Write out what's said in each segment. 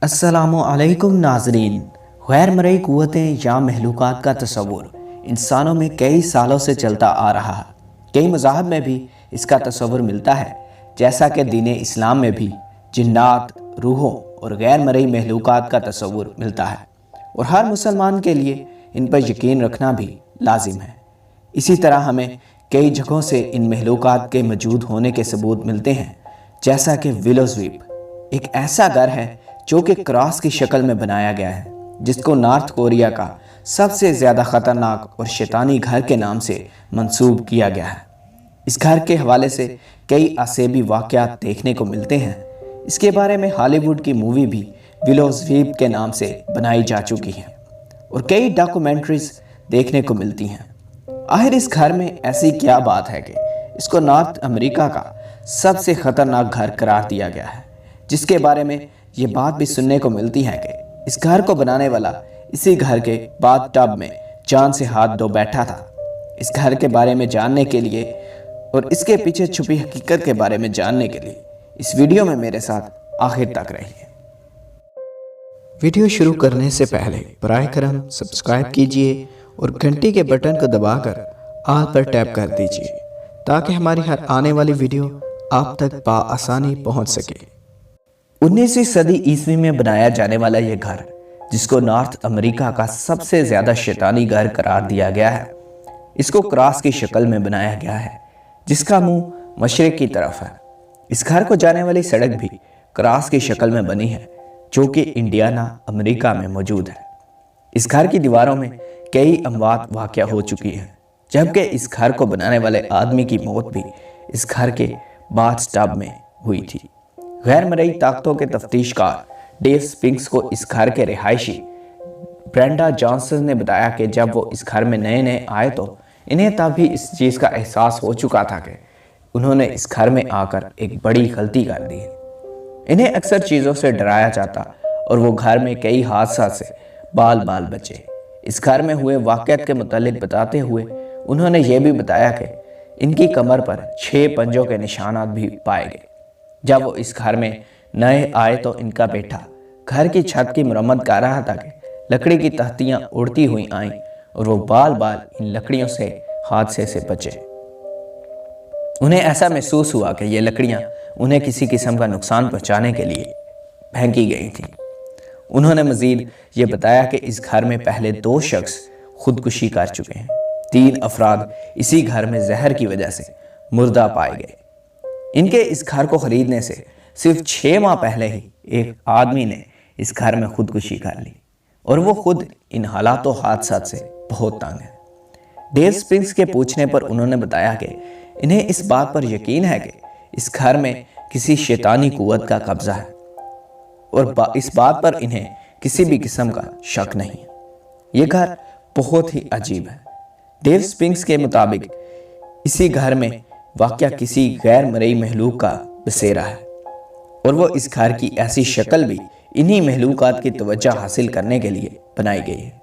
अस्सलामुअलैकुम नाजरीन। गैर मरई क़ुव्वतें या महलूकात का तस्वुर इंसानों में कई सालों से चलता आ रहा है। कई मज़ाहब में भी इसका तस्वुर मिलता है, जैसा कि दीन इस्लाम में भी जिन्नात, रूहों और गैर मरई महलूकात का तस्वुर मिलता है और हर मुसलमान के लिए इन पर यकीन रखना भी लाजिम है। इसी तरह हमें कई जगहों से इन महलूकात के मौजूद होने के सबूत मिलते हैं, जैसा कि विलोज़ द्वीप एक ऐसा घर है जो कि क्रॉस की शक्ल में बनाया गया है, जिसको नॉर्थ कोरिया का सबसे ज़्यादा ख़तरनाक और शैतानी घर के नाम से मंसूब किया गया है। इस घर के हवाले से कई असेबी वाक़यात देखने को मिलते हैं। इसके बारे में हॉलीवुड की मूवी भी विलोज़ द्वीप के नाम से बनाई जा चुकी है और कई डॉक्यूमेंट्रीज देखने को मिलती हैं। आखिर इस घर में ऐसी क्या बात है कि इसको नॉर्थ अमेरिका का सबसे ख़तरनाक घर करार दिया गया है, जिसके बारे में ये बात भी सुनने को मिलती है कि इस घर को बनाने वाला इसी घर के बाथटब में जान से हाथ धो बैठा था। इस घर के बारे में जानने के लिए और इसके पीछे छुपी हकीकत के बारे में जानने के लिए इस वीडियो में मेरे साथ आखिर तक रहिए। वीडियो शुरू करने से पहले बराए करम सब्सक्राइब कीजिए और घंटी के बटन को दबाकर ऑल पर टैप कर दीजिए, ताकि हमारी हर आने वाली वीडियो आप तक आसानी पहुंच सके। 19वीं सदी ईस्वी में बनाया जाने वाला यह घर, जिसको नॉर्थ अमेरिका का सबसे ज़्यादा शैतानी घर करार दिया गया है, इसको क्रॉस की शक्ल में बनाया गया है, जिसका मुंह मशरिक की तरफ है। इस घर को जाने वाली सड़क भी क्रॉस की शक्ल में बनी है, जो कि इंडियाना अमेरिका में मौजूद है। इस घर की दीवारों में कई अमवात वाक़या हो चुकी है, जबकि इस घर को बनाने वाले आदमी की मौत भी इस घर के बाथटब में हुई थी। गैर मरई ताकतों के तफ्तीशकार डेव स्पिंक्स को इस घर के रिहायशी ब्रेंडा जॉनसन ने बताया कि जब वो इस घर में नए नए आए तो इन्हें तब भी इस चीज़ का एहसास हो चुका था कि उन्होंने इस घर में आकर एक बड़ी गलती कर दी है। इन्हें अक्सर चीज़ों से डराया जाता और वो घर में कई हादसा से बाल बाल बचे। इस घर में हुए वाक़यात के मुतालिक बताते हुए उन्होंने ये भी बताया कि इनकी कमर पर 6 पंजों के निशानात भी पाए गए। जब वो इस घर में नए आए तो इनका बेटा घर की छत की मरम्मत कर रहा था कि लकड़ी की तख्तियां उड़ती हुई आईं और वो बाल बाल इन लकड़ियों से हादसे से बचे। उन्हें ऐसा महसूस हुआ कि ये लकड़ियां उन्हें किसी किस्म का नुकसान पहुंचाने के लिए फेंकी गई थी। उन्होंने मजीद ये बताया कि इस घर में पहले 2 शख्स खुदकुशी कर चुके हैं। 3 अफराद इसी घर में जहर की वजह से मुर्दा पाए गए। इनके इस घर को खरीदने से सिर्फ 6 माह पहले ही एक आदमी ने इस घर में खुदकुशी कर ली और वो खुद इन हालातों हादसात से बहुत तंग है। डेव स्पिंक्स के पूछने पर उन्होंने बताया कि इन्हें इस बात पर यकीन है कि इस घर में किसी शैतानी कुव्वत का कब्जा है और इस बात पर इन्हें किसी भी किस्म का शक नहीं है। ये घर बहुत ही अजीब है। डेव स्पिंक्स के मुताबिक इसी घर में वाक़या किसी गैर मरई महलूक का बसेरा है और वो इस घर की ऐसी शक्ल भी इन्हीं महलूकात की तवज्जो हासिल करने के लिए बनाई गई है।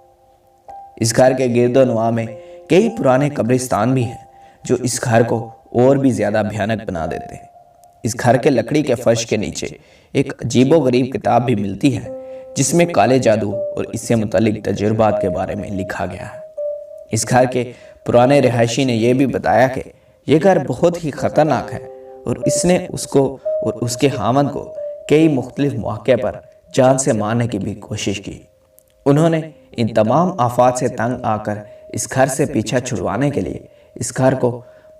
इस घर के गिरदोनवा में कई पुराने कब्रिस्तान भी हैं, जो इस घर को और भी ज़्यादा भयानक बना देते हैं। इस घर के लकड़ी के फर्श के नीचे एक अजीबोगरीब किताब भी मिलती है, जिसमें काले जादू और इससे मुतल्लिक तजुर्बात के बारे में लिखा गया है। इस घर के पुराने रिहायशी ने यह भी बताया कि यह घर बहुत ही ख़तरनाक है और इसने उसको और उसके हामन को कई मुख्तलिफ मौक़े पर जान से मारने की भी कोशिश की। उन्होंने इन तमाम आफात से तंग आकर इस घर से पीछा छुड़वाने के लिए इस घर को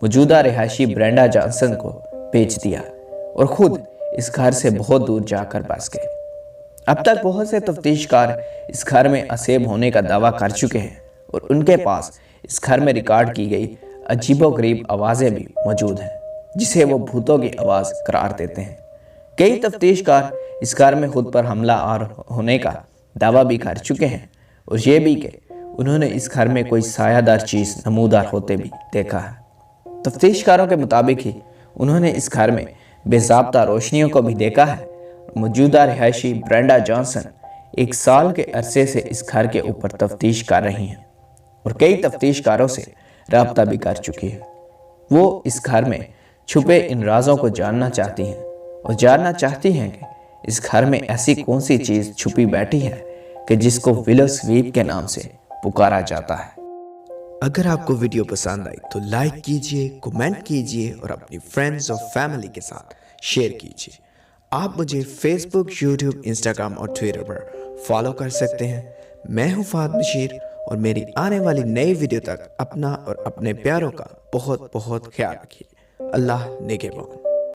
मौजूदा रिहायशी ब्रेंडा जॉनसन को बेच दिया और ख़ुद इस घर से बहुत दूर जाकर बस गए। अब तक बहुत से तफ्तीशकार इस घर में असेब होने का दावा कर चुके हैं और उनके पास इस घर में रिकॉर्ड की गई अजीबोगरीब आवाज़ें भी मौजूद हैं, जिसे वो भूतों की आवाज़ करार देते हैं। कई तफ्तीशकार इस घर में खुद पर हमला आवर होने का दावा भी कर चुके हैं और ये भी कि उन्होंने इस घर में कोई सायादार चीज़ नमूदार होते भी देखा है। तफ्तीशकारों के मुताबिक ही उन्होंने इस घर में बेज़ाब्ता रोशनियों को भी देखा है। मौजूदा रिहायशी ब्रेंडा जॉनसन 1 साल के अरसे से इस घर के ऊपर तफ्तीश कर रही हैं और कई तफ्तीशकारों से रब्ता भी कर चुकी है। वो इस घर में छुपे इन राजों को जानना चाहती हैं और जानना चाहती हैं कि इस घर में ऐसी कौन सी चीज छुपी बैठी है कि जिसको विलो स्वीप के नाम से पुकारा जाता है। अगर आपको वीडियो पसंद आई तो लाइक कीजिए, कमेंट कीजिए और अपनी फ्रेंड्स और फैमिली के साथ शेयर कीजिए। आप मुझे फेसबुक, यूट्यूब, इंस्टाग्राम और ट्विटर पर फॉलो कर सकते हैं। मैं हूं फाद बशीर और मेरी आने वाली नई वीडियो तक अपना और अपने प्यारों का बहुत बहुत ख्याल रखिए। अल्लाह निगहबान।